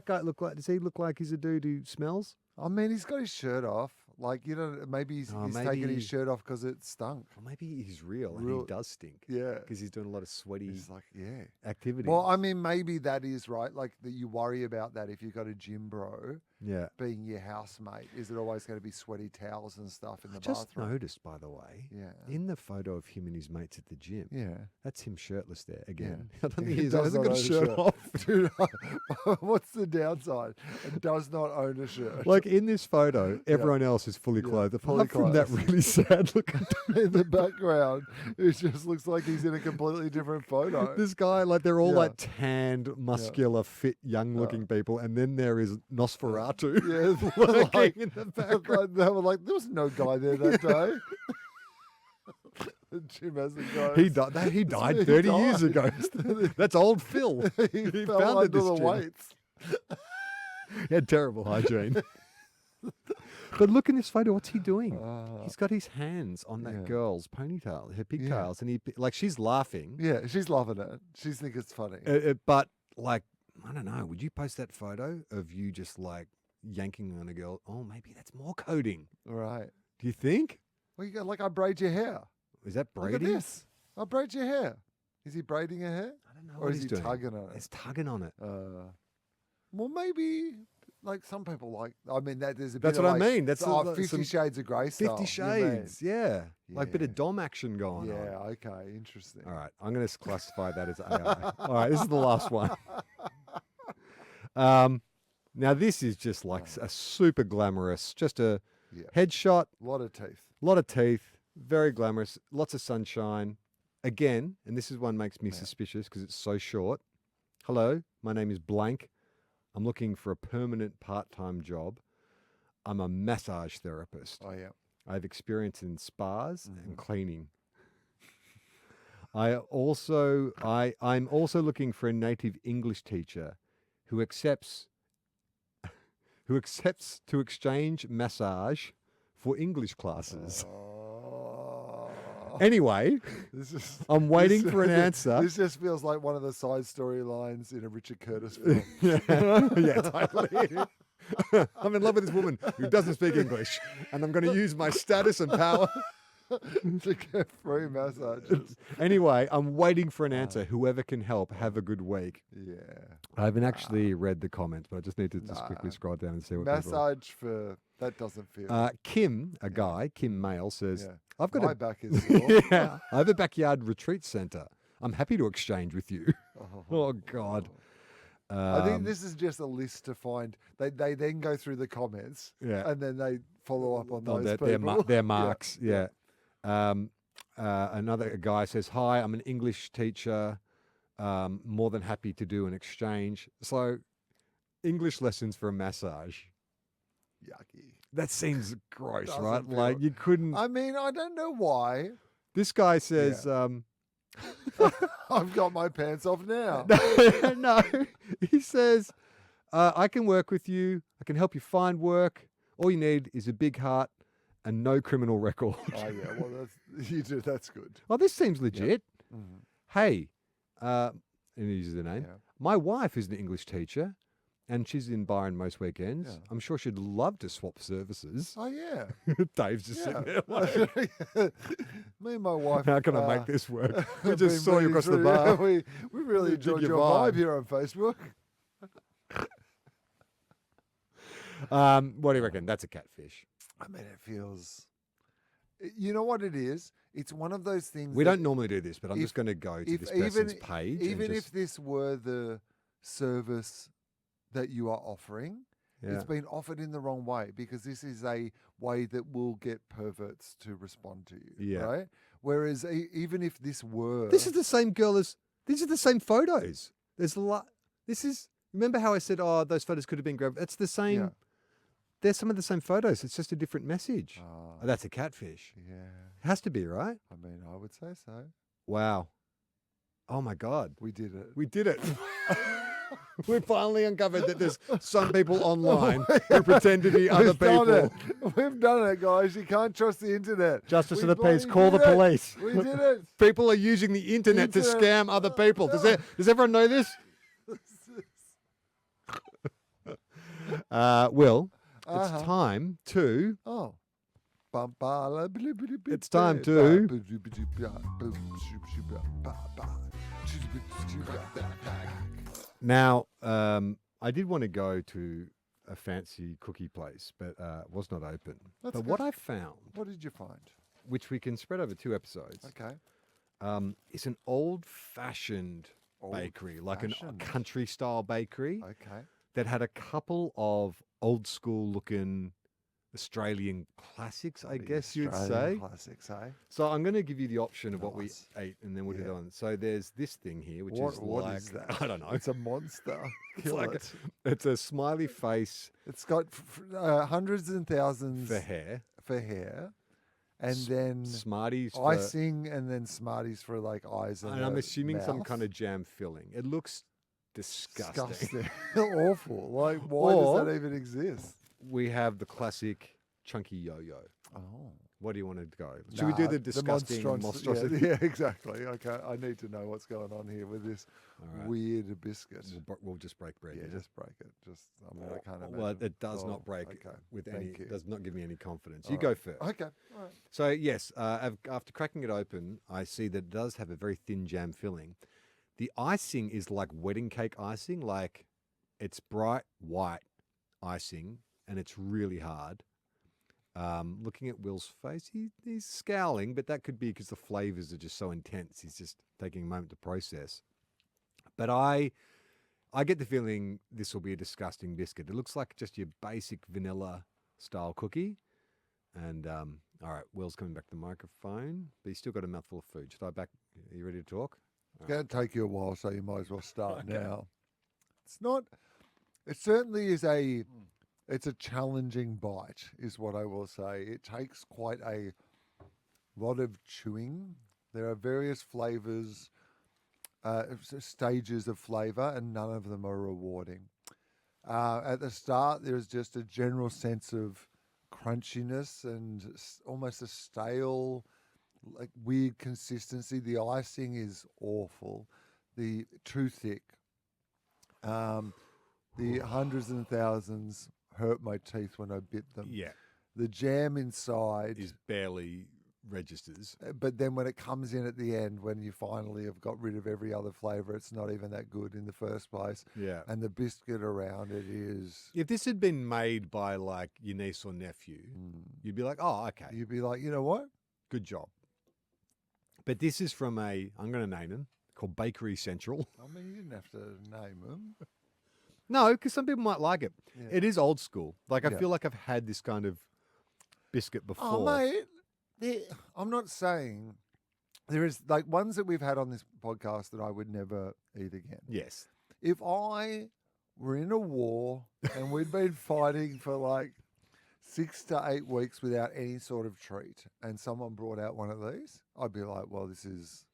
he look like he's a dude who smells? I mean, he's got his shirt off. Like, maybe he's taking his shirt off because it stunk. Or maybe he's real and he does stink. Yeah. Because he's doing a lot of sweaty activity. Well, I mean, maybe that is right. Like, that you worry about that if you've got a gym bro being your housemate. Is it always going to be sweaty towels and stuff in the bathroom? Just noticed, by the way, in the photo of him and his mates at the gym, that's him shirtless there again. I don't think he hasn't got a shirt off. Dude, what's the downside? It does not own a shirt. Like in this photo, everyone else is fully clothed. Apart from that really sad looking in the background, it just looks like he's in a completely different photo. This guy, like they're all like tanned, muscular, fit, young-looking people, and then there is Nosferatu lurking in the background. They were like, there was no guy there that day. Jim hasn't gone. He died 30 years ago. That's old Phil. He fell founded under this the gym. weights. He had terrible hygiene. But look in this photo. What's he doing? He's got his hands on that girl's ponytail, her pigtails, and she's laughing. Yeah, she's loving it. She thinks it's funny. But like, I don't know. Would you post that photo of you just like yanking on a girl? Oh, maybe that's more coding. Right. Do you think? Well, you go like, I braid your hair. Is that braiding? Look at this. I braid your hair. Is he braiding her hair? I don't know. Or what is he he's doing. tugging on it? He's tugging on it. Well, maybe like some people like. I mean, there's a bit. That's of what I like, mean. That's 50 Shades of Grey style. 50 Shades. Yeah. Like a bit of Dom action going on. Yeah. Okay. Interesting. All right. I'm going to classify that as AI. All right. This is the last one. Now, this is just like a super glamorous, just a headshot. A lot of teeth. A lot of teeth. Very glamorous. Lots of sunshine. Again, and this is one makes me suspicious because it's so short. Hello, my name is blank. I'm looking for a permanent part-time job. I'm a massage therapist. Oh, yeah. I have experience in spas and cleaning. I'm also looking for a native English teacher who accepts to exchange massage for English classes. Anyway, I'm waiting for an answer. This just feels like one of the side storylines in a Richard Curtis film. Yeah, totally. I'm in love with this woman who doesn't speak English, and I'm going to use my status and power to get free massages. Anyway, I'm waiting for an answer. Whoever can help, have a good week. Yeah. I haven't actually read the comments, but I just need to just quickly scroll down and see what massage for that doesn't feel. Kim, a guy, Kim Mail says, "I've got my back is sore. I have a backyard retreat center. I'm happy to exchange with you." Oh God. I think this is just a list to find. They then go through the comments, and then they follow up on those people. Their marks. Yeah. Another guy says, "Hi, I'm an English teacher. More than happy to do an exchange." So, English lessons for a massage. Yucky. That seems gross, Doesn't right? feel- Like you couldn't. I mean, I don't know why. This guy says, I've got my pants off now. no, he says, I can work with you. I can help you find work. All you need is a big heart and no criminal record. Oh yeah, well that's good. Oh, this seems legit. Hey, and he uses the name. Yeah. My wife is an English teacher, and she's in Byron most weekends. Yeah. I'm sure she'd love to swap services. Oh yeah. Dave's just sitting there like, Me and my wife. how can I make this work? We have just been saw you reading across the through- bar. we really Dig enjoyed your your vibe vibe. here on Facebook. What do you reckon? That's a catfish. I mean, it feels. You know what it is? It's one of those things. We don't normally do this, but I'm if- just going to go to if this even- person's page. Even if this were the service that you are offering, it's been offered in the wrong way, because this is a way that will get perverts to respond to you. Yeah. Right? Whereas even if this were. This is the same girl as. These are the same photos. There's a lot. This is. Remember how I said, oh, those photos could have been grabbed? It's the same. Yeah. There's some of the same photos. It's just a different message. Oh, Oh, that's a catfish. yeah. It has to be, right? I mean, I would say so. Wow. Oh, my God. We did it. We did it. We finally uncovered that there's some people online who pretend to be other people. Done it. We've done it, guys. You can't trust the internet. Justice We of the peace. bloody Call the did it. police. We did it. People are using the internet to scam other people. Does everyone know this? Will, it's time to. Oh. It's time to. Now, I did want to go to a fancy cookie place, but was not open. That's but good. what I found, What did you find? which we can spread over 2 episodes, Okay. is an old-fashioned bakery, like a Old-fashioned. country-style bakery Okay. that had a couple of old-school-looking Australian classics, I guess you'd Australian say. Classics, eh? So I'm going to give you the option of what we Nice. ate, and then we'll do Yeah. that one. So there's this thing here, which What, is what like is that? I don't know. It's a monster. It's Kill like it. It's a smiley face It's got hundreds and thousands for hair, for hair, and then Smarties for, icing, and then Smarties for like eyes and. and I'm a assuming some mouth. kind of jam filling. It looks disgusting. Disgusting. Awful. Like, why Or- does that even exist? We have the classic chunky yo-yo. Oh. What do you want to go? Should we do the disgusting monstrosity? Yeah, exactly. Okay, I need to know what's going on here with this All right. weird biscuit. We'll just break bread. Yeah, here. just break it. Just, I mean, I can't imagine. Well, it does Oh, not break okay. with Thank any. you. Does not give me any confidence. All You right. go first. Okay. All right. So yes, after cracking it open, I see that it does have a very thin jam filling. The icing is like wedding cake icing, like it's bright white icing, and it's really hard. Looking at Will's face, he's scowling, but that could be because the flavors are just so intense. He's just taking a moment to process. But I get the feeling this will be a disgusting biscuit. It looks like just your basic vanilla style cookie. And all right, Will's coming back to the microphone, but he's still got a mouthful of food. Should I back? Are you ready to talk? It's going to take you a while, so you might as well start now. It's not. It certainly is a. It's a challenging bite, is what I will say. It takes quite a lot of chewing. There are various flavors, stages of flavor, and none of them are rewarding. At the start, there's just a general sense of crunchiness and almost a stale, like weird consistency. The icing is awful. Too thick. The hundreds and thousands hurt my teeth when I bit them. Yeah, The jam inside is barely registers. but then when it comes in at the end, when you finally have got rid of every other flavor, it's not even that good in the first place. Yeah. And the biscuit around it is. If this had been made by like your niece or nephew, you'd be like, oh, okay, You'd be like, you know what? good job. But this is from I'm going to name them, called Bakery Central. I mean, you didn't have to name them. No, because some people might like it. Yeah. It is old school. Like, I Yeah. feel like I've had this kind of biscuit before. Oh, mate. I'm not saying there is like ones that we've had on this podcast that I would never eat again. Yes. If I were in a war and we'd been fighting for like 6 to 8 weeks without any sort of treat, and someone brought out one of these, I'd be like, well, this is,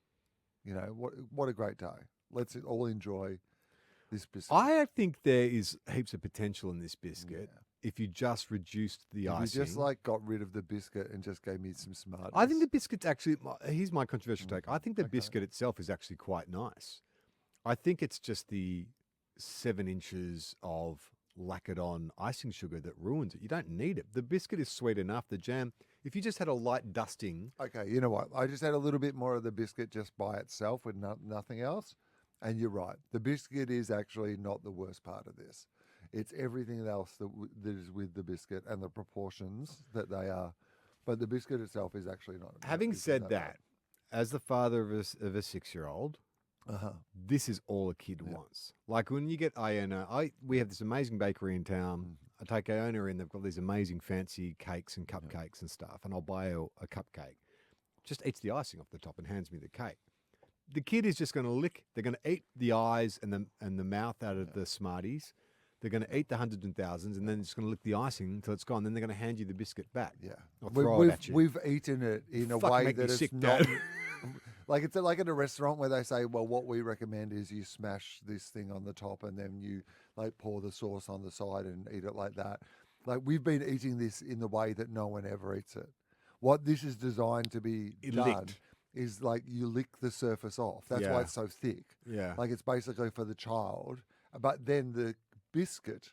what a great day. Let's all enjoy this biscuit. I think there is heaps of potential in this biscuit Yeah. if you just reduced the If you icing. just like got rid of the biscuit and just gave me some smarties. I think the biscuit's actually, here's my controversial take. I think the Okay. biscuit itself is actually quite nice. I think it's just the 7 inches of lacquered on icing sugar that ruins it. You don't need it. The biscuit is sweet enough. The jam, if you just had a light dusting. Okay, you know what? I just had a little bit more of the biscuit just by itself with nothing else, And you're right. The biscuit is actually not the worst part of this. It's everything else that is with the biscuit and the proportions that they are. But the biscuit itself is actually not. Having isn't said bad. that, as the father of a 6-year-old, this is all a kid wants. Like when you get Iona, we have this amazing bakery in town. I take Iona in, they've got these amazing fancy cakes and cupcakes and stuff, and I'll buy a cupcake. Just eats the icing off the top and hands me the cake. The kid is just going to lick. They're going to eat the eyes and the mouth out of the Smarties. They're going to eat the hundreds and thousands, and then it's going to lick the icing until it's gone. Then they're going to hand you the biscuit back. Yeah, or throw it at you. We've eaten it in a Fuck, way make me that it's sick, not. Dad. Like it's like at a restaurant where they say, well, what we recommend is you smash this thing on the top and then you like pour the sauce on the side and eat it like that. Like we've been eating this in the way that no one ever eats it. What this is designed to be done licked. is like you lick the surface off. That's why it's so thick. Yeah. Like it's basically for the child, but then the biscuit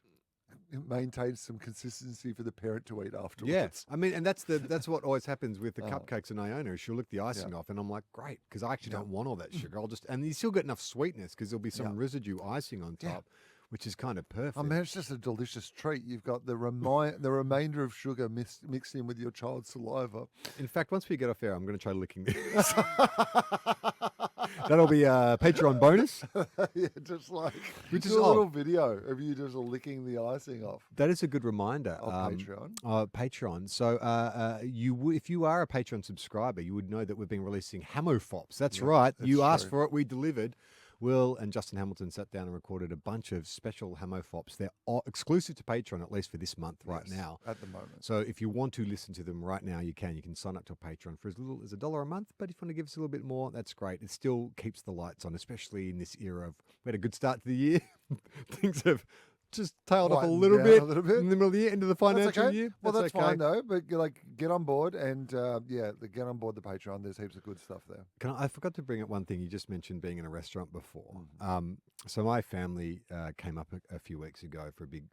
maintains some consistency for the parent to eat afterwards. Yes, I mean, and that's what always happens with the cupcakes and Iona. She'll lick the icing off, and I'm like, great, because I actually don't want all that sugar. And you still get enough sweetness because there'll be some residue icing on top, which is kind of perfect. I mean, it's just a delicious treat. You've got the remainder of sugar mixed in with your child's saliva. In fact, once we get off air, I'm going to try licking this. That'll be a Patreon bonus. Yeah, just like Which is a little video of you just licking the icing off. That is a good reminder. Patreon. Patreon. So if you are a Patreon subscriber, you would know that we've been releasing HamoFops. That's right. You asked for it, we delivered. Will and Justin Hamilton sat down and recorded a bunch of special HamoFops. They're exclusive to Patreon, at least for this month right now. At the moment. So if you want to listen to them right now, you can. You can sign up to a Patreon for as little as $1 a month. But if you want to give us a little bit more, that's great. It still keeps the lights on, especially in this era of, we had a good start to the year. Things have just tailed off a little bit in the middle of the year, into the financial year. Well, that's fine though. But get on board and get on board the Patreon. There's heaps of good stuff there. I forgot to bring up one thing. You just mentioned being in a restaurant before. So my family came up a few weeks ago for a big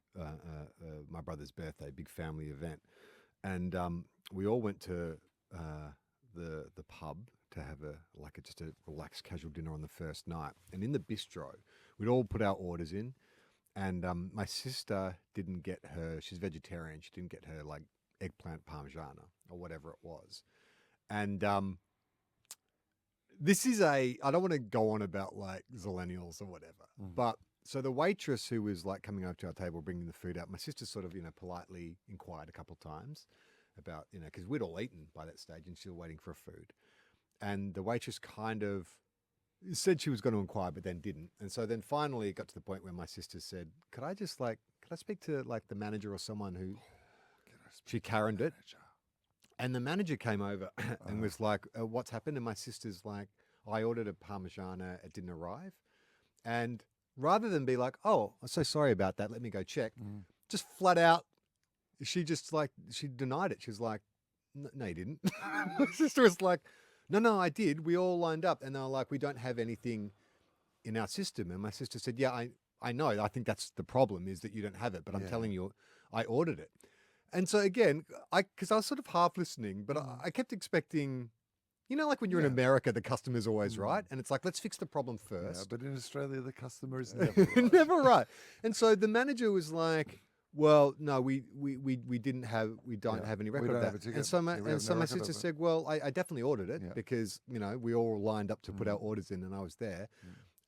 my brother's birthday, big family event, and we all went to the pub to have just a relaxed, casual dinner on the first night. And in the bistro, we'd all put our orders in. And my sister didn't get she's vegetarian, she didn't get her like eggplant parmigiana or whatever it was. And this is I don't want to go on about like zillennials or whatever, but so the waitress who was like coming over to our table, bringing the food out, my sister sort of, politely inquired a couple of times about, because we'd all eaten by that stage and still waiting for food. And the waitress kind of said she was going to inquire, but then didn't. And so then finally it got to the point where my sister said, could I speak to like the manager or someone who she Karen'd it. And the manager came over and was like, what's happened? And my sister's like, I ordered a Parmigiana, it didn't arrive. And rather than be like, oh, I'm so sorry about that, let me go check, just flat out, she denied it. She was like, no, you didn't. My sister was like, no, I did. We all lined up. And they were like, we don't have anything in our system. And my sister said, yeah, I know. I think that's the problem, is that you don't have it. But I'm telling you, I ordered it. And so again, because I was sort of half listening, but I kept expecting, like when you're in America, the customer's always right. And it's like, let's fix the problem first. Yeah, but in Australia, the customer is never right. Never right. And so the manager was like, well, no, we don't have any record of that. And so my sister said, well, I definitely ordered it because, we all lined up to put our orders in and I was there.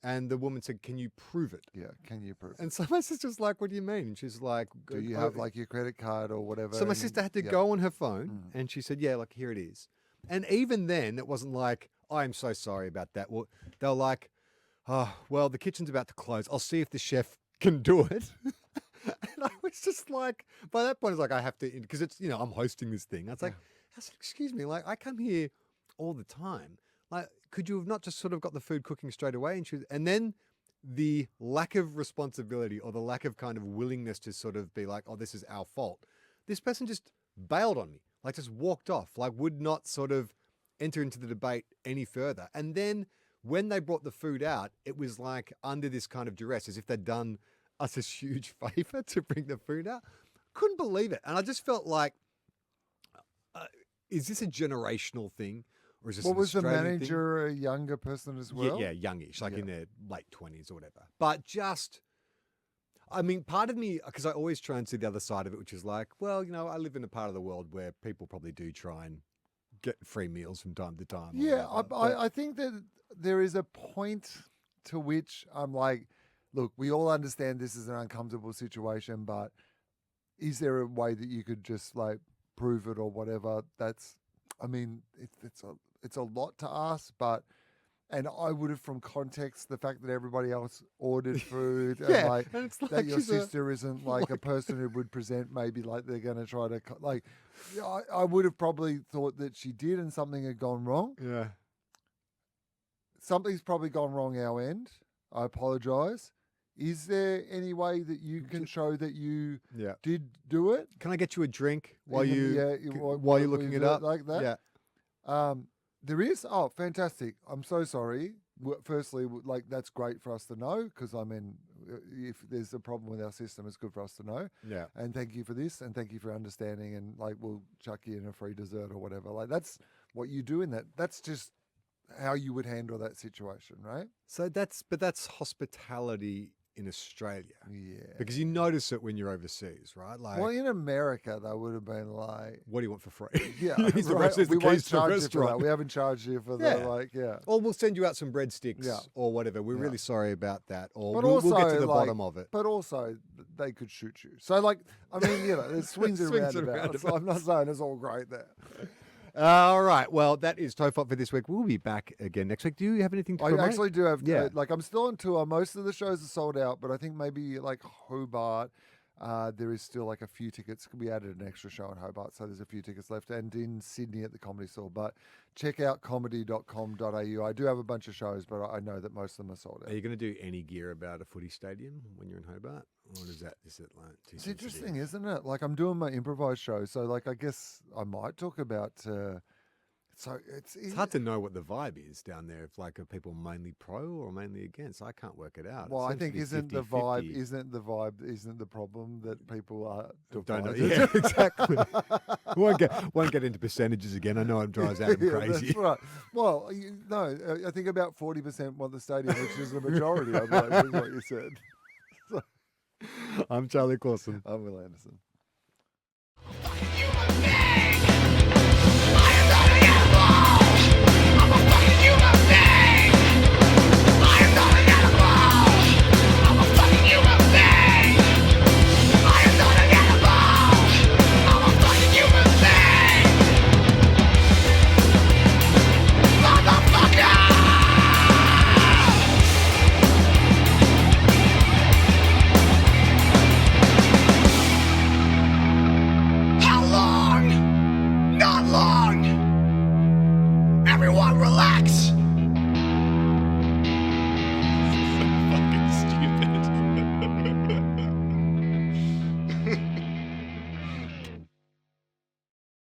And the woman said, can you prove it? Yeah, can you prove it? And so my sister's like, what do you mean? And she's like, do you have like your credit card or whatever? So my sister had to go on her phone and she said, yeah, like here it is. And even then it wasn't like, I'm so sorry about that. Well, they were like, oh, well, the kitchen's about to close. I'll see if the chef can do it. And I was just like, by that point, it's like, I have to, because it's, I'm hosting this thing. I was like, excuse me, like, I come here all the time. Like, could you have not just sort of got the food cooking straight away? And then the lack of responsibility or the lack of kind of willingness to sort of be like, oh, this is our fault. This person just bailed on me, like just walked off, like would not sort of enter into the debate any further. And then when they brought the food out, it was like under this kind of duress, as if they'd done us a huge favor to bring the food out. Couldn't believe it. And I just felt like, is this a generational thing? Or is this What an was the Australian thing? manager a younger person as well? Yeah, youngish, like Yeah. in their late 20s or whatever. But just, I mean, part of me, because I always try and see the other side of it, which is like, well, I live in a part of the world where people probably do try and get free meals from time to time. or Yeah, whatever. But I think that there is a point to which I'm like, look, we all understand this is an uncomfortable situation, but is there a way that you could just like prove it or whatever? I mean, it's a lot to ask, but. And I would have, from context, the fact that everybody else ordered food, and yeah, like and it's that your she's a- sister isn't like a person who would present maybe like they're going to try to like. Yeah, I would have probably thought that she did, and something had gone wrong. yeah. Something's probably gone wrong our end. I apologise. Is there any way that you can show that you Yeah. did do it? Can I get you a drink while Yeah, while you're looking it up? like that? Yeah. There is. Oh, fantastic! I'm so sorry. Firstly, like that's great for us to know because I mean, if there's a problem with our system, it's good for us to know. Yeah. And thank you for this, and thank you for understanding. And like, we'll chuck you in a free dessert or whatever. Like that's what you do in that. That's just how you would handle that situation, right? So that's hospitality in Australia. Yeah. Because you notice it when you're overseas, right? Like, Well, in America, they would have been like, what do you want for free? yeah, Here's the right, rest- here's the we won't keys to the charge you for that. restaurant. We haven't charged you for the Yeah. like, yeah. Or we'll send you out some breadsticks Yeah. or whatever. We're Yeah. really sorry about that. Or But we'll get also, to the like- bottom of it. But also, they could shoot you. So, like, I mean, there's swings and Swings and roundabouts. I'm not saying it's all great there. All right. Well, that is TOFOP for this week. We'll be back again next week. Do you have anything to I promote? actually do have, Yeah. like, I'm still on tour. Most of the shows are sold out, but I think maybe like Hobart, there is still like a few tickets. We added an extra show in Hobart, so there's a few tickets left, and in Sydney at the Comedy Store. But check out comedy.com.au. I do have a bunch of shows, but I know that most of them are sold out. Are you going to do any gear about a footy stadium when you're in Hobart? Or is it like too It's sensitive? interesting, isn't it? Like I'm doing my improvised show, so like I guess I might talk about. So It's hard to know what the vibe is down there. If like are people mainly pro or mainly against? I can't work it out. Well, I It seems to think be isn't the 50-50. vibe isn't the problem that people are Don't know. divided? Yeah, exactly. won't get into percentages again. I know it drives Adam Yeah, crazy. that's right. Well, no, I think about 40% want the stadium, which is the majority. I believe is what you said. I'm Charlie Clausen. I'm Will Anderson.